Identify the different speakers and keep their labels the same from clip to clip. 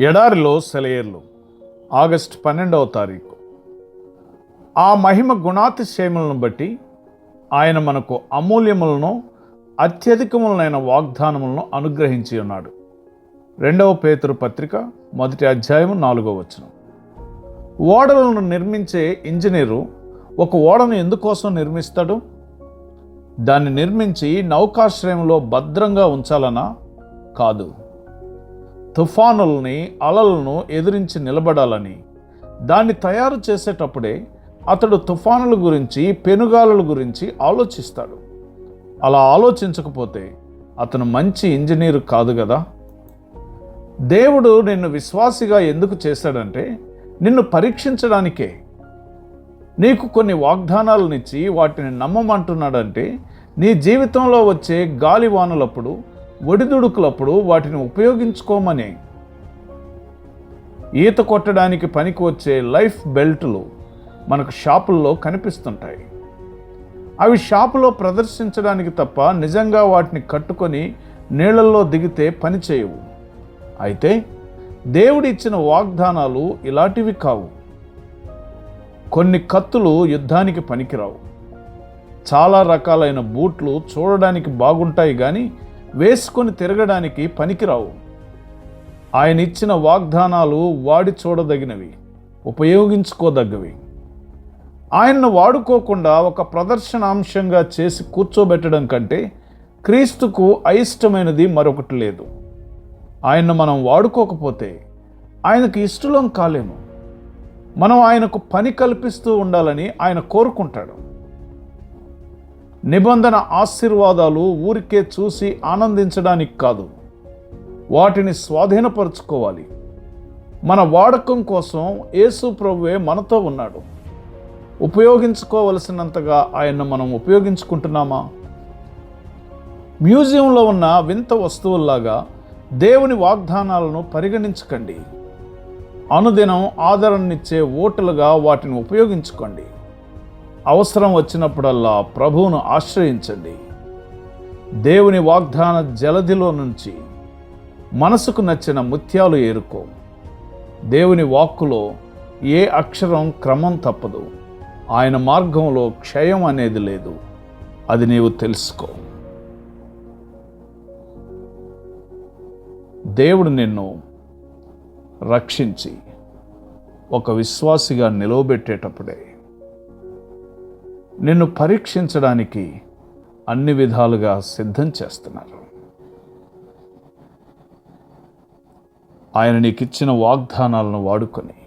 Speaker 1: ఎడారిలో సెలయేర్లు ఆగస్టు 12వ తారీఖు. ఆ మహిమ గుణాతిశయములను బట్టి ఆయన మనకు అమూల్యములను అత్యధికములైన వాగ్దానములను అనుగ్రహించి ఉన్నాడు. 2వ పేతురు పత్రిక 1వ అధ్యాయము 4వ వచనం. ఓడలను నిర్మించే ఇంజనీరు ఒక ఓడను ఎందుకోసం నిర్మిస్తాడు? దాన్ని నిర్మించి నౌకాశ్రయంలో భద్రంగా ఉంచాలనా? కాదు. తుఫానుల్ని, అలలను ఎదిరించి నిలబడాలని. దాన్ని తయారు చేసేటప్పుడే అతడు తుఫానుల గురించి, పెనుగాలుల గురించి ఆలోచిస్తాడు. అలా ఆలోచించకపోతే అతను మంచి ఇంజనీరు కాదు కదా. దేవుడు నిన్ను విశ్వాసిగా ఎందుకు చేశాడంటే నిన్ను పరీక్షించడానికే. నీకు కొన్ని వాగ్దానాలనిచ్చి వాటిని నమ్మమంటున్నాడంటే నీ జీవితంలో వచ్చే గాలివానులప్పుడు, ఒడిదుడుకులప్పుడు వాటిని ఉపయోగించుకోమని. ఈత కొట్టడానికి పనికి వచ్చే లైఫ్ బెల్టులు మనకు షాపుల్లో కనిపిస్తుంటాయి. అవి షాపులో ప్రదర్శించడానికి తప్ప నిజంగా వాటిని కట్టుకొని నీళ్ళల్లో దిగితే పని చేయవు. అయితే దేవుడి ఇచ్చిన వాగ్దానాలు ఇలాంటివి కావు. కొన్ని కత్తులు యుద్ధానికి పనికిరావు. చాలా రకాలైన బూట్లు చూడడానికి బాగుంటాయి కానీ వేసుకొని తిరగడానికి పనికిరావు. ఆయన ఇచ్చిన వాగ్దానాలు వాడి చూడదగినవి, ఉపయోగించుకోదగ్గవి. ఆయన్ను వాడుకోకుండా ఒక ప్రదర్శనాంశంగా చేసి కూర్చోబెట్టడం కంటే క్రీస్తుకు అయిష్టమైనది మరొకటి లేదు. ఆయన్ను మనం వాడుకోకపోతే ఆయనకు ఇష్టలం కాలేము. మనం ఆయనకు పని కల్పిస్తూ ఉండాలని ఆయన కోరుకుంటాడు. నిబంధన ఆశీర్వాదాలు ఊరికే చూసి ఆనందించడానికి కాదు, వాటిని స్వాధీనపరుచుకోవాలి. మన వాడకం కోసం యేసు ప్రభువే మనతో ఉన్నాడు. ఉపయోగించుకోవలసినంతగా ఆయన్ను మనం ఉపయోగించుకుంటున్నామా? మ్యూజియంలో ఉన్న వింత వస్తువుల్లాగా దేవుని వాగ్దానాలను పరిగణించకండి. అనుదినం ఆదరణనిచ్చే ఓటులుగా వాటిని ఉపయోగించుకోండి. అవసరం వచ్చినప్పుడల్లా ప్రభువును ఆశ్రయించండి. దేవుని వాగ్దాన జలధిలో నుంచి మనసుకు నచ్చిన ముత్యాలు ఏరుకో. దేవుని వాక్కులో ఏ అక్షరం క్రమం తప్పదు. ఆయన మార్గంలో క్షయం అనేది లేదు. అది నీవు తెలుసుకో. దేవుడు నిన్ను రక్షించి ఒక విశ్వాసిగా నిలవబెట్టేటప్పుడే నిన్ను పరీక్షించడానికి అన్ని విధాలుగా సిద్ధం చేస్తున్నారు. ఆయన నీకిచ్చిన వాగ్దానాలను వాడుకొని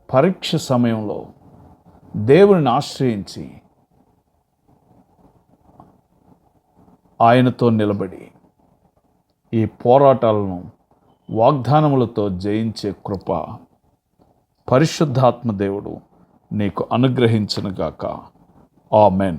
Speaker 1: పరీక్ష సమయంలో దేవుని ఆశ్రయించి ఆయనతో నిలబడి ఈ పోరాటాలను వాగ్దానములతో జయించే కృప పరిశుద్ధాత్మ దేవుడు నీకు అనుగ్రహించునుగాక. ఆమెన్.